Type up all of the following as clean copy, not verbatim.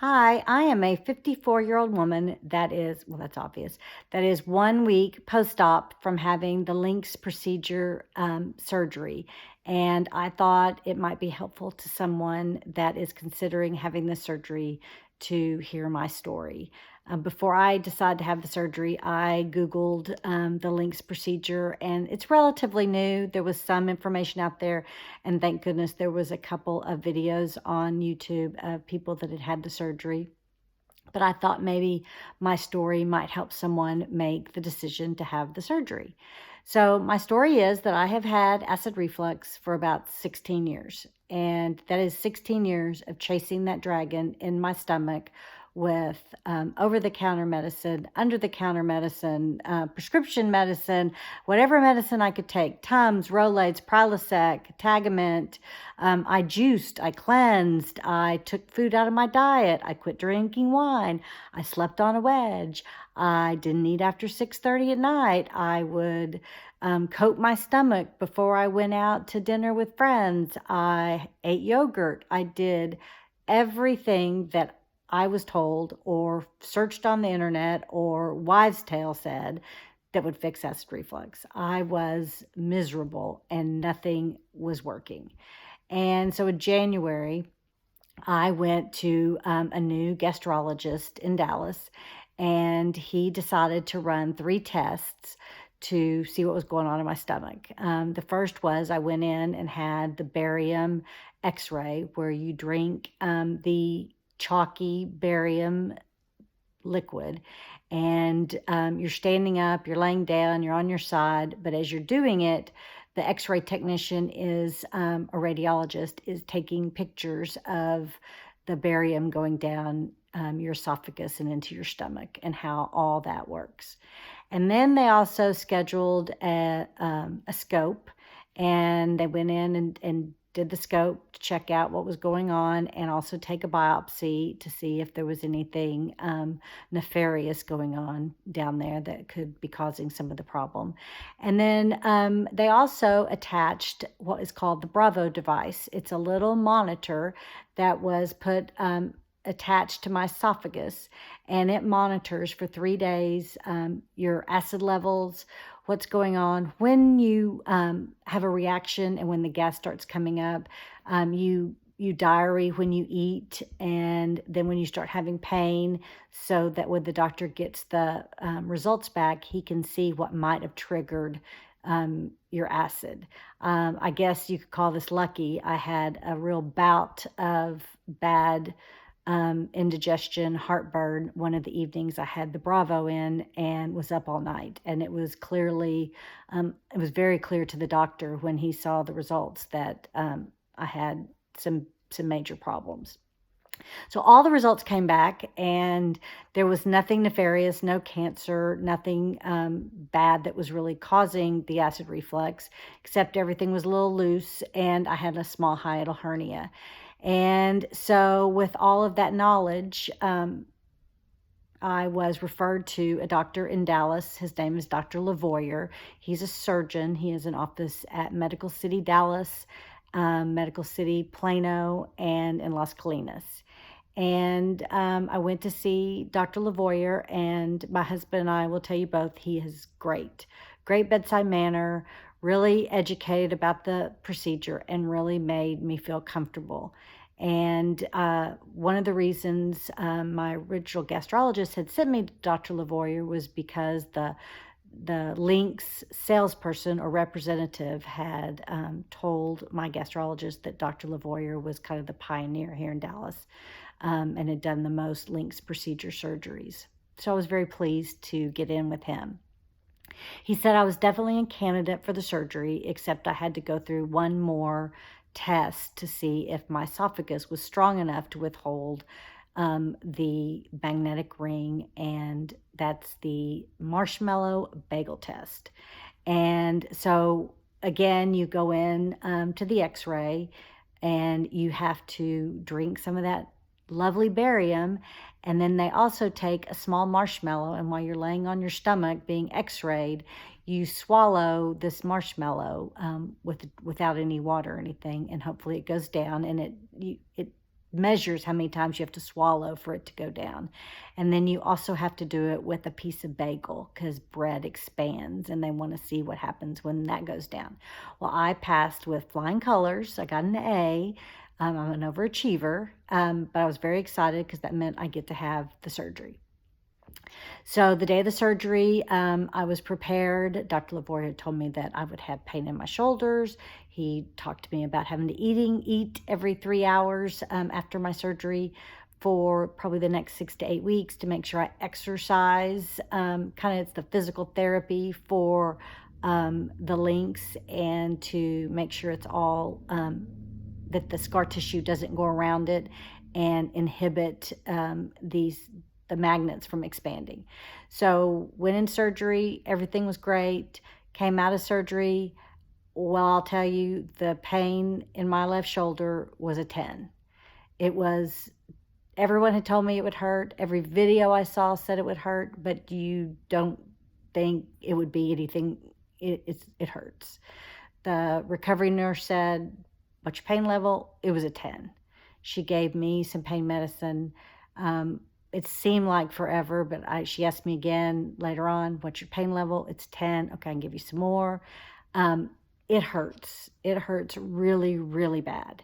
Hi, I am a 54-year-old woman that is, well, that's obvious, that is 1 week post-op from having the Linx procedure surgery. And I thought it might be helpful to someone that is considering having the surgery to hear my story. Before I decided to have the surgery, I Googled the Linx procedure, and it's relatively new. There was some information out there, and thank goodness there was a couple of videos on YouTube of people that had had the surgery. But I thought maybe my story might help someone make the decision to have the surgery. So my story is that I have had acid reflux for about 16 years. And that is 16 years of chasing that dragon in my stomach with over-the-counter medicine, under-the-counter medicine, prescription medicine, whatever medicine I could take, Tums, Rolaids, Prilosec, Tagament. I juiced, I cleansed, I took food out of my diet, I quit drinking wine, I slept on a wedge, I didn't eat after 6:30 at night, I would coat my stomach before I went out to dinner with friends, I ate yogurt, I did everything that I was told or searched on the internet or wives' tale said that would fix acid reflux. I was miserable and nothing was working. And so in January, I went to a new gastrologist in Dallas, and he decided to run 3 tests to see what was going on in my stomach. The first was I went in and had the barium x-ray, where you drink the chalky barium liquid, and you're standing up, you're laying down, you're on your side, but as you're doing it, the x-ray technician is a radiologist, is taking pictures of the barium going down your esophagus and into your stomach and how all that works. And then they also scheduled a scope, and they went in and did the scope to check out what was going on and also take a biopsy to see if there was anything nefarious going on down there that could be causing some of the problem. And then they also attached what is called the Bravo device. It's a little monitor that was put attached to my esophagus, and it monitors for 3 days your acid levels, what's going on when you have a reaction, and when the gas starts coming up. You diary when you eat, and then when you start having pain, so that when the doctor gets the results back, he can see what might have triggered your acid. I guess you could call this lucky. I had a real bout of bad indigestion, heartburn. One of the evenings I had the Bravo in and was up all night. And it was clearly, it was very clear to the doctor when he saw the results that I had some major problems. So all the results came back, and there was nothing nefarious, no cancer, nothing bad that was really causing the acid reflux, except everything was a little loose, and I had a small hiatal hernia. And so with all of that knowledge, I was referred to a doctor in Dallas. His name is Dr. Lavoyer. He's a surgeon. He has an office at Medical City, Dallas, Medical City, Plano, and in Las Colinas. And I went to see Dr. Lavoyer, and my husband and I will tell you both, he is great. Great bedside manner, really educated about the procedure, and really made me feel comfortable. And one of the reasons my original gastrologist had sent me to Dr. Lavoyer was because the Linx salesperson or representative had told my gastrologist that Dr. Lavoyer was kind of the pioneer here in Dallas, and had done the most Linx procedure surgeries. So I was very pleased to get in with him. He said I was definitely a candidate for the surgery, except I had to go through one more test to see if my esophagus was strong enough to withhold the magnetic ring, and that's the marshmallow bagel test. And so again, you go in to the x-ray, and you have to drink some of that lovely barium, and then they also take a small marshmallow, and while you're laying on your stomach being x-rayed, you swallow this marshmallow without any water or anything, and hopefully it goes down, and it measures how many times you have to swallow for it to go down. And then you also have to do it with a piece of bagel because bread expands and they want to see what happens when that goes down. Well, I passed with flying colors. I got an A. I'm an overachiever, but I was very excited because that meant I get to have the surgery. So the day of the surgery, I was prepared. Dr. Lavoie had told me that I would have pain in my shoulders. He talked to me about having to eat every 3 hours after my surgery for probably the next 6 to 8 weeks to make sure I exercise. Kind of it's the physical therapy for the Linx, and to make sure it's all that the scar tissue doesn't go around it and inhibit the magnets from expanding. So went in surgery, everything was great. Came out of surgery. Well, I'll tell you, the pain in my left shoulder was a 10. It was, everyone had told me it would hurt. Every video I saw said it would hurt, but you don't think it would be anything. It hurts. The recovery nurse said, what's your pain level? It was a 10. She gave me some pain medicine. It seemed like forever, but she asked me again later on, what's your pain level? It's 10. Okay, I can give you some more. It hurts. It hurts really, really bad.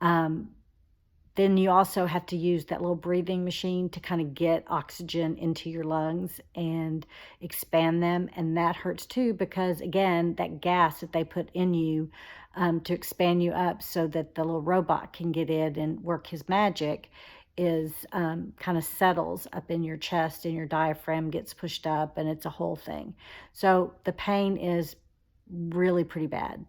Then you also have to use that little breathing machine to kind of get oxygen into your lungs and expand them. And that hurts too, because again, that gas that they put in you to expand you up so that the little robot can get in and work his magic is kind of settles up in your chest, and your diaphragm gets pushed up, and it's a whole thing. So the pain is really pretty bad.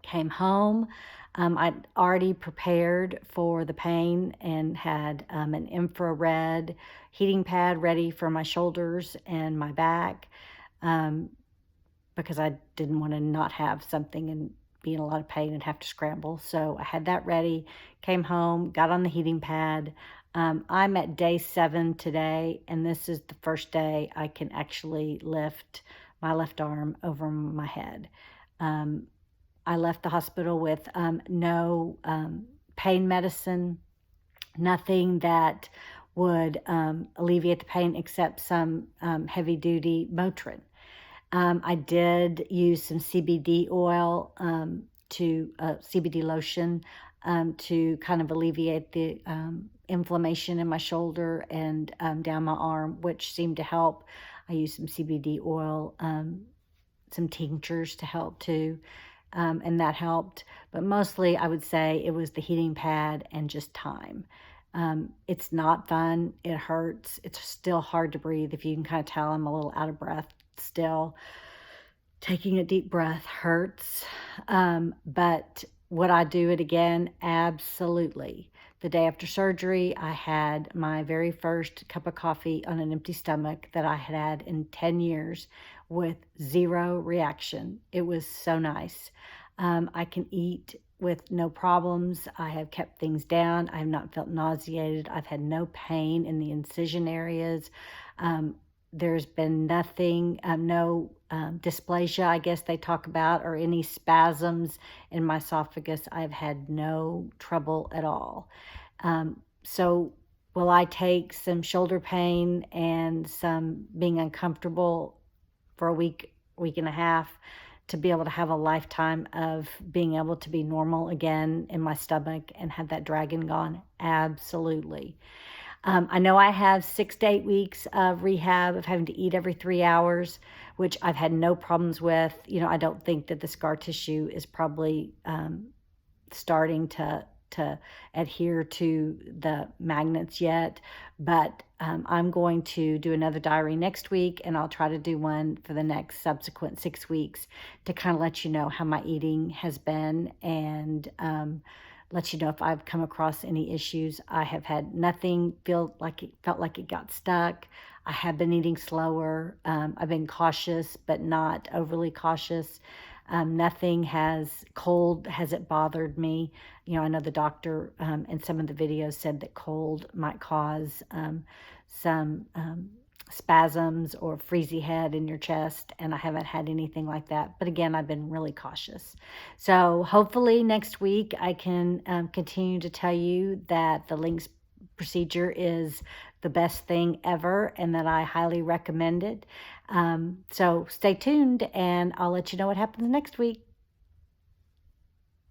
Came home. I'd already prepared for the pain and had an infrared heating pad ready for my shoulders and my back because I didn't want to not have something and be in a lot of pain and have to scramble. So I had that ready, came home, got on the heating pad. I'm at day 7 today, and this is the first day I can actually lift my left arm over my head. I left the hospital with no pain medicine, nothing that would alleviate the pain except some heavy-duty Motrin. I did use some CBD oil, CBD lotion, to kind of alleviate the inflammation in my shoulder and down my arm, which seemed to help. I used some CBD oil, some tinctures to help too, and that helped. But mostly I would say it was the heating pad and just time. It's not fun. It hurts. It's still hard to breathe. If you can kind of tell, I'm a little out of breath still. Taking a deep breath hurts. But would I do it again? Absolutely. The day after surgery, I had my very first cup of coffee on an empty stomach that I had had in 10 years with zero reaction. It was so nice. I can eat with no problems. I have kept things down. I have not felt nauseated. I've had no pain in the incision areas. There's been nothing, no dysplasia, I guess they talk about, or any spasms in my esophagus. I've had no trouble at all. So will I take some shoulder pain and some being uncomfortable for a week and a half to be able to have a lifetime of being able to be normal again in my stomach and have that dragon gone? Absolutely. I know I have 6 to 8 weeks of rehab of having to eat every 3 hours, which I've had no problems with. You know, I don't think that the scar tissue is probably starting to adhere to the magnets yet, but I'm going to do another diary next week, and I'll try to do one for the next subsequent 6 weeks to kind of let you know how my eating has been, and let you know if I've come across any issues. I have had nothing felt like it got stuck. I have been eating slower. I've been cautious, but not overly cautious. Nothing hasn't bothered me. You know, I know the doctor in some of the videos said that cold might cause some spasms or freezy head in your chest, and I haven't had anything like that. But again, I've been really cautious. So hopefully next week I can continue to tell you that the Linx procedure is the best thing ever and that I highly recommend it. So stay tuned, and I'll let you know what happens next week.